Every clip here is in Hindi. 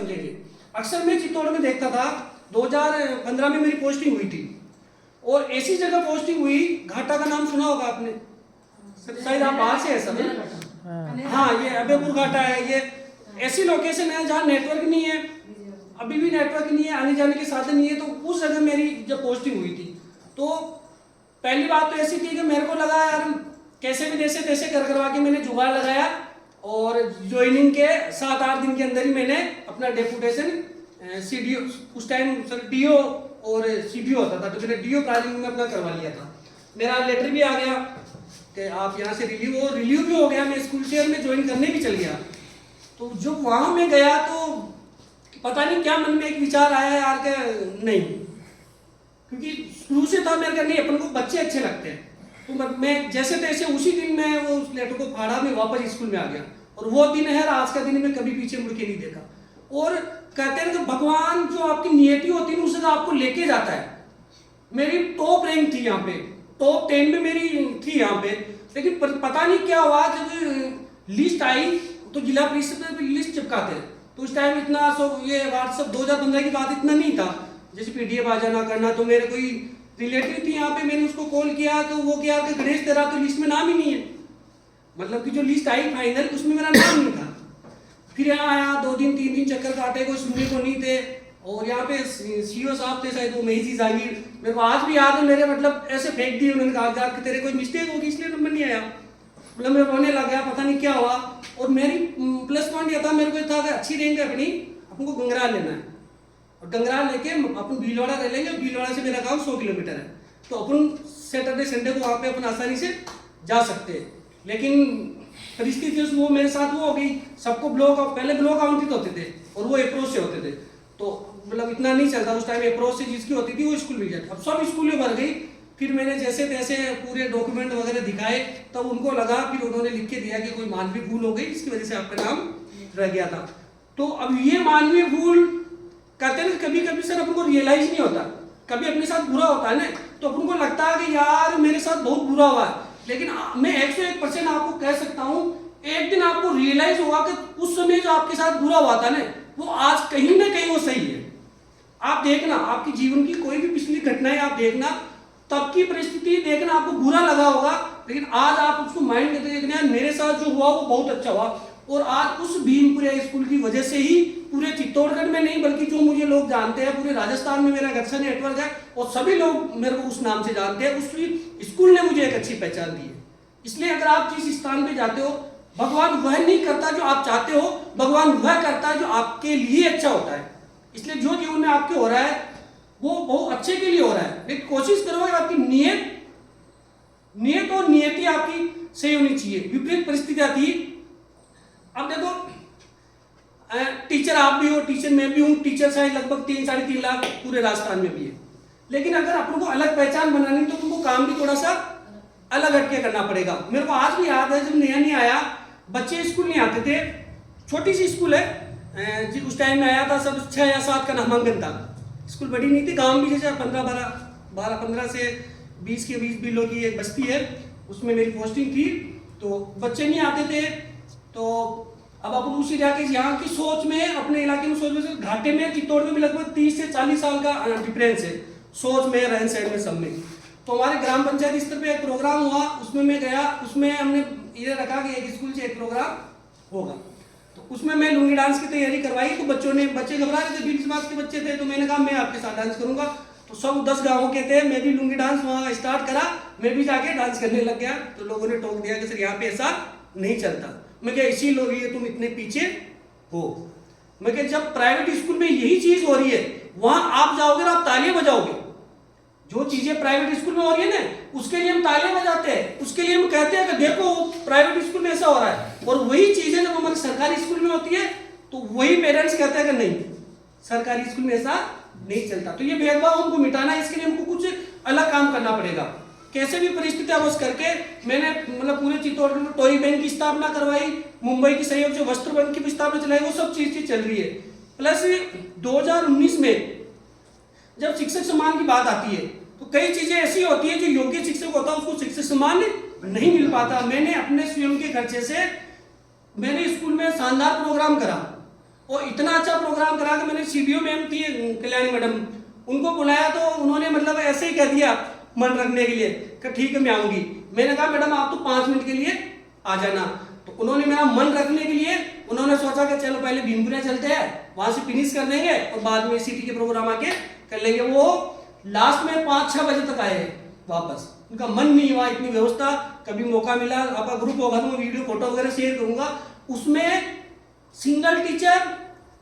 समझेंगे। अक्सर मैं चित्तौड़ में देखता था, 2015 में मेरी पोस्टिंग हुई थी और ऐसी जगह पोस्टिंग हुई, घाटा का नाम सुना होगा आपने, शायद आप बाहर से है सब। हाँ, ये अभयपुर घाटा है। ये ऐसी लोकेशन है जहाँ नेटवर्क नहीं है, अभी भी नेटवर्क नहीं है, आने जाने के साधन नहीं है। तो उस जगह मेरी जब पोस्टिंग हुई थी तो पहली बात तो ऐसी थी कि मेरे को लगा यार कैसे भी जैसे तैसे कर करवा के मैंने जुगाड़ लगाया और ज्वाइनिंग के 7-8 दिन के अंदर ही मैंने अपना डेपुटेशन सीडीओ, उस टाइम सर डीओ और सीडीओ होता था, तो मैंने डीओ प्राइमरी में अपना करवा लिया था। मेरा लेटर भी आ गया कि आप यहाँ से रिलीव भी हो गया, मैं स्कूल चेयर में ज्वाइन करने भी चल गया। तो जब वहाँ में गया तो पता नहीं क्या मन में एक विचार आया यार के नहीं, क्योंकि शुरू से था मेरे का नहीं, अपन को बच्चे अच्छे लगते हैं। तो मैं जैसे तैसे उसी दिन मैं वो उस लेटर को फाड़ा, मैं वापस स्कूल में आ गया और वो दिन है आज का दिन, मैं कभी पीछे मुड़ के नहीं देखा। और कहते हैं कि भगवान जो आपकी नियति होती है उस जगह आपको लेके जाता है। मेरी टॉप रैंक थी यहाँ पे, टॉप 10 में मेरी थी यहाँ पे, लेकिन पता नहीं क्या हुआ, जब लिस्ट आई तो जिला परिषद में लिस्ट चिपकाते हैं तो उस टाइम इतना ये व्हाट्सएप 2015 की बात इतना नहीं था, जैसे पीडीएफ आ जाना करना। तो मेरे कोई रिलेटिव थी यहाँ पे, मैंने उसको कॉल किया तो वो क्या कि गणेश तेरा तो लिस्ट में नाम ही नहीं है, मतलब कि जो लिस्ट आई फाइनल उसमें मेरा नाम नहीं था। फिर यहाँ आया, 2 दिन 3 दिन चक्कर काटे, कोई सुनने को नहीं थे। और यहाँ पे सीओ साहब थे शायद, वो मेहजी जागीर, मेरे को आज भी याद है, मेरे मतलब ऐसे फेंक दिए उन्होंने कहा कि तेरे कोई मिस्टेक होगी इसलिए नंबर नहीं आया। मतलब मैं रोने लग गया, पता नहीं क्या हुआ। और मेरी प्लस पॉइंट यह था, मेरे को था कि अच्छी रैंक है अपनी, अपन को गंगराल लेना है और गंगराल लेके अपन भीलवाड़ा रह लेंगे। भीलवाड़ा से मेरा गाँव 100 किलोमीटर है, तो अपन सैटरडे संडे को वहाँ पे अपन आसानी से जा सकते हैं। लेकिन परिस्थिति वो मेरे साथ वो हो गई, सबको पहले ब्लॉक आवंटित होते थे और वो अप्रोच से होते थे, तो मतलब इतना नहीं चलता उस टाइम, अप्रोच से जिसकी होती थी वो स्कूल मिल जाती। अब सब स्कूलें भर गई। फिर मैंने जैसे तैसे पूरे डॉक्यूमेंट वगैरह दिखाए, तब उनको लगा, फिर उन्होंने लिख के दिया कि कोई मानवीय भूल हो गई, इसकी वजह से आपका नाम रह गया था। तो अब ये मानवीय भूल कहते हैं कभी कभी सर अपन को रियलाइज नहीं होता, कभी अपने साथ बुरा होता है ना, तो अपन को लगता है कि यार मेरे साथ बहुत बुरा हुआ है। लेकिन मैं 101% आपको कह सकता हूँ, एक दिन आपको रियलाइज होगा कि उस समय जो आपके साथ बुरा हुआ था ना, वो आज कहीं ना कहीं वो सही है। आप देखना, आपकी जीवन की कोई भी पिछली घटनाएं आप देखना, तब की परिस्थिति देखना, आपको बुरा लगा होगा, लेकिन आज आप उसको माइंड में देखना है मेरे साथ जो हुआ वो बहुत अच्छा हुआ। और आज उस भीमपुरिया स्कूल की वजह से ही पूरे चित्तौड़गढ़ में नहीं बल्कि जो मुझे लोग जानते हैं, पूरे राजस्थान में मेरा अच्छा नेटवर्क है और सभी लोग मेरे को उस नाम से जानते हैं। उस स्कूल ने मुझे एक अच्छी पहचान दी है। इसलिए अगर आप जिस स्थान पे जाते हो, भगवान वह नहीं करता जो आप चाहते हो, भगवान वह करता है जो आपके लिए अच्छा होता है। इसलिए जो जीवन में आपके हो रहा है वो बहुत अच्छे के लिए हो रहा है, लेकिन कोशिश करो आपकी नियत और नियति आपकी सही होनी चाहिए। विपरीत परिस्थिति आती है। अब देखो, टीचर आप भी हो, टीचर मैं भी हूँ, टीचर शायद लगभग 3-3.5 लाख पूरे राजस्थान में भी है। लेकिन अगर अपन को अलग पहचान बनानी तो तुमको काम भी थोड़ा सा अलग हटके करना पड़ेगा। मेरे को आज भी याद है, जब नया नहीं आया, बच्चे स्कूल नहीं आते थे, छोटी सी स्कूल है, उस टाइम में आया था सब 6 या 7 का नामांकन था। स्कूल बड़ी नहीं थी, गांव भी जैसे 15 से 20 के बीच बिलों की एक बस्ती है, उसमें मेरी पोस्टिंग थी। तो बच्चे नहीं आते थे, तो अब अपन उस इलाके यहाँ की सोच में, अपने इलाके में सोच में, घाटे में चित्तौड़ में भी लगभग 30 से 40 साल का डिफरेंस है सोच में, रहन सहन में, सब में। तो हमारे ग्राम पंचायत स्तर पे एक प्रोग्राम हुआ, उसमें मैं गया। उसमें हमने ये रखा कि एक स्कूल से एक प्रोग्राम होगा, तो उसमें मैं लुंगी डांस की तैयारी करवाई। तो बच्चे घबरा रहे थे, 20 समाज के बच्चे थे, तो मैंने कहा मैं आपके साथ डांस करूंगा। तो सब 10 गाँवों के थे, मैं भी लुंगी डांस वहाँ स्टार्ट करा, मैं भी जाके डांस करने लग गया। तो लोगों ने टोक दिया कि सर यहाँ पे ऐसा नहीं चलता। मैं क्या इसी लोग ये तुम इतने पीछे हो। मैं क्या जब प्राइवेट स्कूल में यही चीज हो रही है, वहां आप जाओगे और आप तालियां बजाओगे। जो चीजें प्राइवेट स्कूल में हो रही है ना, उसके लिए हम तालियां बजाते हैं, उसके लिए हम कहते हैं कि देखो प्राइवेट स्कूल में ऐसा हो रहा है। और वही चीजें जब हमारे सरकारी स्कूल में होती है तो वही पेरेंट्स कहते हैं कि नहीं, सरकारी स्कूल में ऐसा नहीं चलता। तो ये भेदभाव हमको मिटाना है, इसके लिए हमको कुछ अलग काम करना पड़ेगा। कैसे भी परिस्थिति अवश्य करके मैंने मतलब पूरे चित्तौड़गढ़ में टॉय बैंक की स्थापना करवाई, मुंबई की सहयोग से वस्त्र बैंक की स्थापना चलाई, वो सब चीजें चल रही है। प्लस 2019 में जब शिक्षक सम्मान की बात आती है तो कई चीजें ऐसी होती है जो योग्य शिक्षक होता है उसको शिक्षक सम्मान नहीं मिल पाता। मैंने अपने स्वयं के खर्चे से मैंने स्कूल में शानदार प्रोग्राम करा, और इतना अच्छा प्रोग्राम करा कि मैंने सीबीओ मैम थी कल्याणी मैडम, उनको बुलाया तो उन्होंने मतलब ऐसे ही कह दिया मन रखने के लिए कि ठीक है मैं आऊंगी। मैंने कहा मैडम आप तो 5 मिनट के लिए आ जाना। तो उन्होंने मेरा मन रखने के लिए उन्होंने सोचा कि चलो पहले भीमपुरा चलते हैं, वहां से फिनिश कर देंगे और बाद में सिटी के प्रोग्राम आके कर लेंगे। वो लास्ट में 5-6 बजे तक आए वापस, उनका मन नहीं हुआ इतनी व्यवस्था। कभी मौका मिला आपका ग्रुप होगा तो मैं वीडियो फोटो वगैरह शेयर करूंगा। उसमें सिंगल टीचर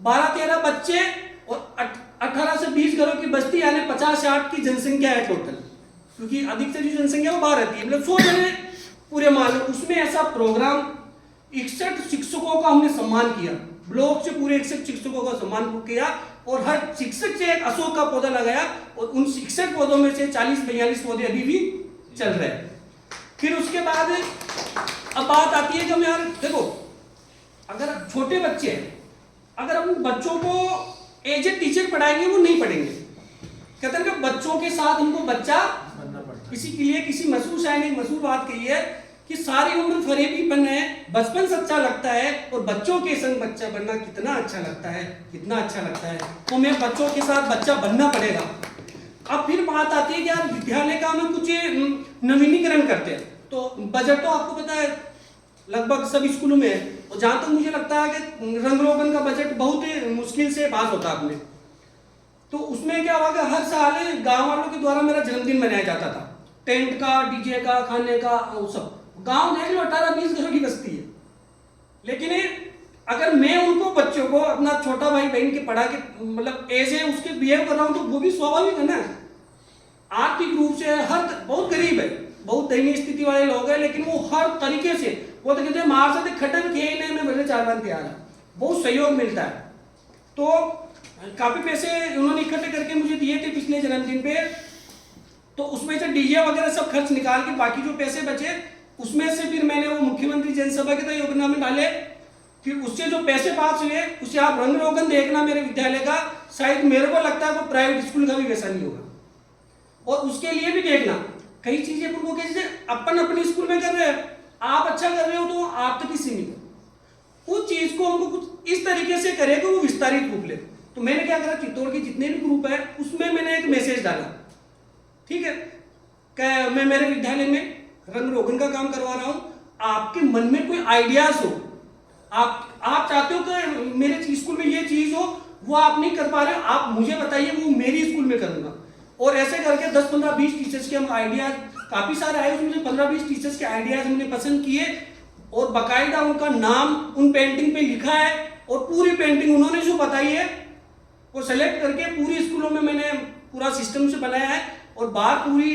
12-13 बच्चे और 18 से 20 घरों की बस्ती, यानी 50-60 की जनसंख्या है टोटल, क्योंकि अधिकतर जो जनसंख्या वो 12 रहती है, मतलब 100 जने पूरे मान लो। उसमें ऐसा प्रोग्राम 61 शिक्षकों का हमने सम्मान किया, ब्लॉक से पूरे 61 शिक्षकों का सम्मान किया और हर शिक्षक से एक अशोक का पौधा लगाया और उन 61 पौधों में से 40-42 पौधे अभी भी चल रहे हैं। फिर उसके बाद अब बात आती है कि हम यार देखो, अगर छोटे बच्चे हैं, अगर हम बच्चों को एज ए टीचर पढ़ाएंगे वो नहीं पढ़ेंगे। कहते हैं कि बच्चों के साथ हमको बच्चा बनना पड़ता है। इसी के लिए किसी मशहूर शायर ने एक मशहूर बात कही है कि सारी उम्र फरेबीपन है, बचपन सच्चा लगता है और बच्चों के संग बच्चा बनना कितना अच्छा लगता है, कितना अच्छा लगता है। तो मैं बच्चों के साथ बच्चा बनना पड़ेगा। अब फिर बात आती है कि यार विद्यालय का हम कुछ नवीनीकरण करते हैं, तो बजट तो आपको पता है लगभग सब स्कूलों में है। और जहाँ तक मुझे लगता है कि रंग रोगन का बजट बहुत ही मुश्किल से पास होता है अपने। तो उसमें क्या हुआ कि हर साल गांव वालों के द्वारा मेरा जन्मदिन मनाया जाता था, टेंट का, डीजे का, खाने का, वो सब। गांव देख लो 18-20 घरों की बस्ती है, लेकिन अगर मैं उनको बच्चों को अपना छोटा भाई बहन के पढ़ा के मतलब एज है उसके बिहेव कर रहा हूँ, तो वो भी स्वाभाविक है ना। आर्थिक रूप से हर बहुत गरीब है, बहुत दयनीय स्थिति वाले लोग हैं, लेकिन वो हर तरीके से वो तो कहते हैं मार से खटन खेलने में बड़े 4 बार तैयार है, बहुत सहयोग मिलता है। तो काफी पैसे उन्होंने इकट्ठे करके मुझे दिए थे पिछले जन्मदिन पे, तो उसमें से डीजे वगैरह सब खर्च निकाल के बाकी जो पैसे बचे उसमें से फिर मैंने वो मुख्यमंत्री जनसभा के योजना में डाले। फिर उससे जो पैसे पास हुए उससे आप रंग रोगन देखना मेरे विद्यालय का, शायद मेरे को लगता है वो प्राइवेट स्कूल का भी वैसा नहीं होगा। और उसके लिए भी देखना कई चीजें उनको कैसे अपन अपने स्कूल में कर रहे हैं, आप अच्छा कर रहे हो तो आप तक ही सीमित है। उस चीज को हमको कुछ इस तरीके से करे कि वो विस्तारित रूप ले। तो मैंने क्या करा, चित्तौड़ के जितने भी ग्रुप है उसमें मैंने एक मैसेज डाला, ठीक है, क्या मैं मेरे विद्यालय में रंग रोगन का काम करवा रहा हूं, आपके मन में कोई आइडियाज हो, आप चाहते हो कि मेरे स्कूल में ये चीज हो, वो आप नहीं कर पा रहे हो, आप मुझे बताइए, वो मेरी स्कूल में करूंगा। और ऐसे करके 10-15-20 टीचर्स के हम आइडियाज काफी सारे आए, उसमें 15-20 टीचर्स के आइडियाज हमने पसंद किए और बाकायदा उनका नाम उन पेंटिंग पे लिखा है और पूरी पेंटिंग उन्होंने जो बताई है वो सेलेक्ट करके पूरी स्कूलों में मैंने पूरा सिस्टम से बनाया है। और बाहर पूरी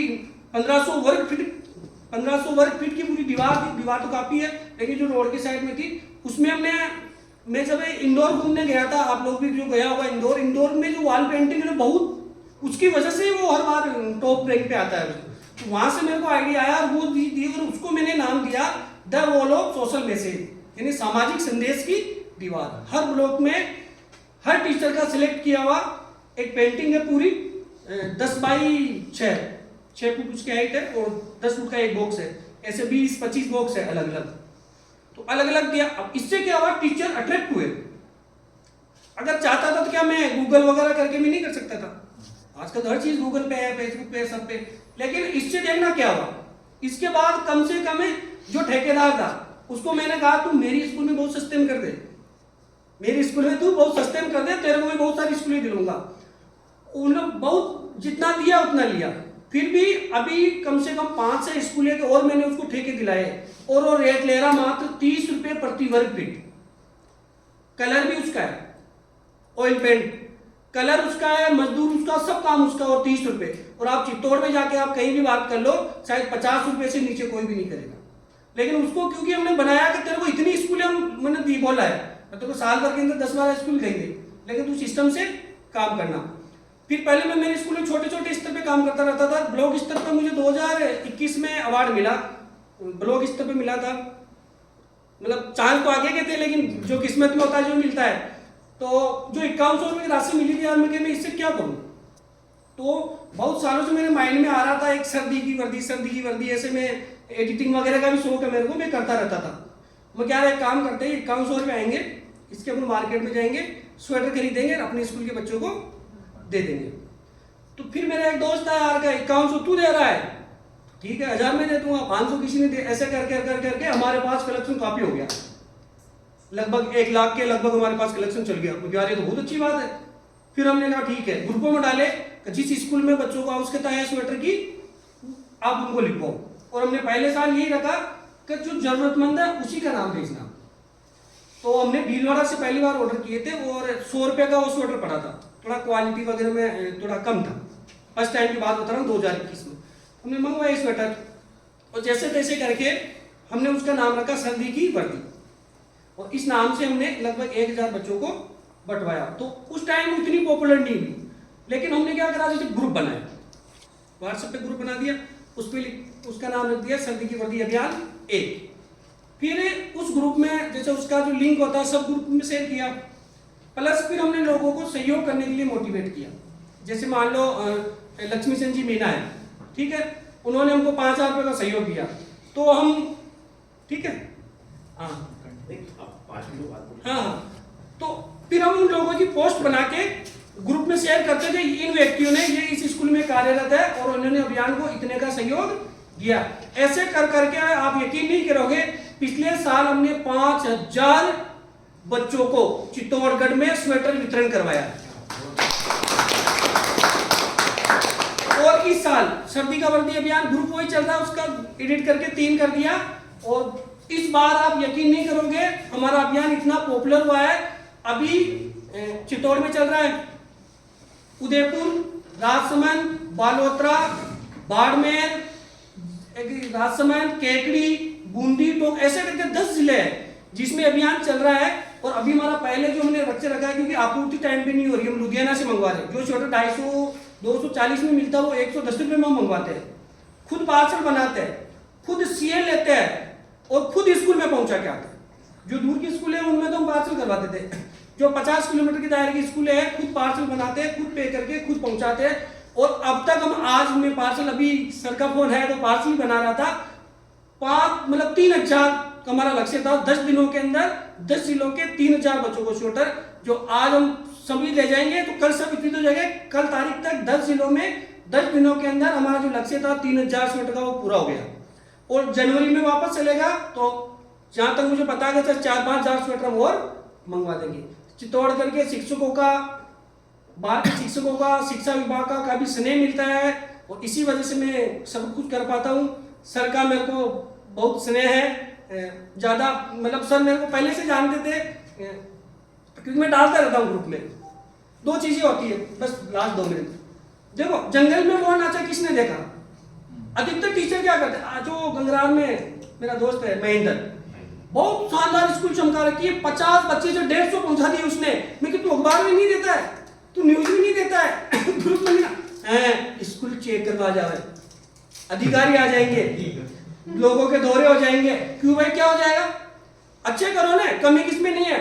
1500 वर्ग फीट की पूरी दीवार थी, दीवार तो काफी है लेकिन जो रोड की साइड में थी उसमें मैं जब इंदौर घूमने गया था, आप लोग भी जो गया हुआ इंदौर में जो वॉल पेंटिंग है बहुत, उसकी वजह से वो हर बार टॉप रैंक पे आता है। तो वहां से मेरे को आइडिया आया और वो दी और उसको मैंने नाम दिया the wall of social message, यानी सामाजिक संदेश की दीवार। हर ब्लॉक में हर टीचर का सिलेक्ट किया हुआ एक पेंटिंग है पूरी 10x6 फुट उसकी हाइट है और 10 फुट का एक बॉक्स है, ऐसे 20-25 बॉक्स है अलग अलग, तो अलग अलग दिया। अब इससे क्या हुआ, टीचर अट्रैक्ट हुए। अगर चाहता था तो क्या मैं गूगल वगैरह करके भी नहीं कर सकता था, आजकल तो हर चीज गूगल पे है, फेसबुक पे, सब पे। लेकिन इससे देखना क्या हुआ, इसके बाद कम से कम जो ठेकेदार था उसको मैंने कहा तू मेरी स्कूल में बहुत सस्ते में कर दे, मेरी स्कूल में तू बहुत सस्ते में कर दे, तेरे को मैं बहुत सारी स्कूलें दिलूंगा। उन लोग बहुत जितना दिया उतना लिया, फिर भी अभी कम से कम 5-6 स्कूलें के और मैंने उसको ठेके दिलाए और वो रेट ले रहा मात्र 30 रुपये प्रति वर्ग फीट। कलर भी उसका है, ऑयल पेंट कलर उसका है, मजदूर उसका, सब काम उसका, और 30 रुपये। और आप चित्तौड़ में जाके आप कहीं भी बात कर लो, शायद 50 रुपये से नीचे कोई भी नहीं करेगा। लेकिन उसको क्योंकि हमने बनाया कि तेरे को इतनी स्कूलें मैंने दी, बोला है तेरे को साल भर के अंदर 10-12 स्कूल देंगे, लेकिन तू सिस्टम से काम करना। फिर पहले मैं मेरे स्कूल में छोटे छोटे स्तर पे काम करता रहता था। ब्लॉक स्तर पर मुझे 2021 में अवार्ड मिला, ब्लॉक स्तर पे मिला था। मतलब चांद तो आगे के थे, लेकिन जो किस्मत में होता है जो मिलता है। तो जो 5100 रुपये की राशि मिली थी यार, मैं इससे क्या करूँ। तो बहुत सालों से मेरे माइंड में आ रहा था एक सर्दी की वर्दी, ऐसे में एडिटिंग वगैरह का भी शौक है मेरे को, मैं करता रहता था। मैं क्या एक काम करते हैं, 5100 रुपये आएंगे इसके अपन मार्केट में जाएंगे, स्वेटर खरीदेंगे और अपने स्कूल के बच्चों को दे देंगे। तो फिर मेरा एक दोस्त है यार का 5100 तू दे रहा है, ठीक है 1000 में दे दूंगा, 500 किसी ने दे, ऐसे करके हमारे पास कलेक्शन काफी हो गया, लगभग 1 लाख के लगभग हमारे पास कलेक्शन चल गया। मुझे यार ये तो बहुत अच्छी बात है। फिर हमने कहा ठीक है, ग्रुपों में डाले, जिस स्कूल में बच्चों को आवश्यकता है स्वेटर की आप उनको लिखो, और हमने पहले साल यही रखा कि जो जरूरतमंद है उसी का नाम भेजना। तो हमने भीलवाड़ा से पहली बार ऑर्डर किए थे और 100 रुपये का वो स्वेटर पड़ा था, थोड़ा क्वालिटी वगैरह में थोड़ा कम था, फर्स्ट टाइम की बात बता रहा हूँ 2021 में। हमने मंगवाया स्वेटर और जैसे तैसे करके हमने उसका नाम रखा सर्दी की वर्दी, और इस नाम से हमने लगभग 1000 बच्चों को बंटवाया। तो उस टाइम उतनी पॉपुलर नहीं हुई, लेकिन हमने क्या करा, जैसे ग्रुप बनाया, व्हाट्सएप पे ग्रुप बना दिया, उस पर उसका नाम रख दिया सर्दी की वर्दी अभियान 1। फिर उस ग्रुप में जैसे उसका जो लिंक होता है सब ग्रुप में शेयर किया, प्लस फिर हमने लोगों को सहयोग करने के लिए मोटिवेट किया। जैसे मान लो लक्ष्मी सेन जी मीना है, ठीक है, उन्होंने हमको 5000 रुपये का सहयोग दिया, तो हम ठीक है हाँ, तो फिर हम उन लोगों की पोस्ट बना के ग्रुप में शेयर करते थे, इन व्यक्तियों ने ये इस स्कूल में कार्यरत है और उन्होंने अभियान को इतने का सहयोग दिया। ऐसे कर करके आप यकीन नहीं करोगे, पिछले साल हमने 5000 बच्चों को चित्तौड़गढ़ में स्वेटर वितरण करवाया, और इस साल सर्दी का वर्दी अभियान ग्रुप वही चल रहा है, उसका एडिट करके 3 कर दिया। और इस बार आप यकीन नहीं करोगे हमारा अभियान इतना पॉपुलर हुआ है, अभी चित्तौड़ में चल रहा है, उदयपुर, राजसमंद, बालोतरा, बाड़मेर, राजसमंद, केकड़ी, बूंदी, तो ऐसे करके 10 जिले हैं जिसमें अभियान चल रहा है। और अभी हमारा पहले जो हमने रखे रखा है, क्योंकि आपूर्ति टाइम पे नहीं हो रही, हम लुधियाना से मंगवा रहे हैं, जो स्वेटर 250 240 में मिलता है वो 110 रुपये में हम मंगवाते हैं, खुद पार्सल बनाते हैं, खुद सीए लेते हैं और खुद स्कूल में पहुंचा के आते हैं। जो दूर की स्कूल है उनमें तो हम पार्सल करवाते थे, जो 50 किलोमीटर के दायरे की स्कूल है खुद पार्सल बनाते हैं, खुद पे करके खुद पहुंचाते हैं। और अब तक हम आज में पार्सल, अभी सर का फोन है तो पार्सल बना रहा था, 3000 का हमारा लक्ष्य था 10 दिनों के अंदर, 10 जिलों के 3000 बच्चों को स्वेटर, जो आज हम सभी ले जाएंगे तो कल सब वितरित हो जाएंगे। कल तारीख तक 10 जिलों में 10 दिनों के अंदर हमारा जो लक्ष्य था 3000 स्वेटर का वो पूरा हो गया, और जनवरी में वापस चलेगा। तो जहां तक मुझे पता है 4-5 हजार स्वेटर हम और मंगवा देंगे। चित्तौड़गढ़ के शिक्षकों का, बाहर के शिक्षकों का, शिक्षा विभाग का भी स्नेह मिलता है, और इसी वजह से मैं सब कुछ कर पाता हूँ। सर का मेरे को बहुत स्नेह है, ज़्यादा मतलब सर मेरे को पहले से जानते थे, क्योंकि मैं डालता रहता हूँ ग्रुप में। 2 चीज़ें होती है, बस लास्ट 2 मिनट। देखो, जंगल में मोर नाचा किसने देखा? अधिकतर टीचर क्या करते हैं, जो गंगरार में मेरा दोस्त है महेंद्र, बहुत शानदार स्कूल चमका रखी है, 50 बच्चे जो 150 पहुंचा दिए उसने। मैं कि तू अखबार में नहीं देता है, तू न्यूज में नहीं देता है, ग्रुप में नहीं, स्कूल चेक करवा जाए, अधिकारी आ जाएंगे, लोगों के दौरे हो जाएंगे। क्यों भाई, क्या हो जाएगा? अच्छे करो ना, कमी किसमें नहीं है।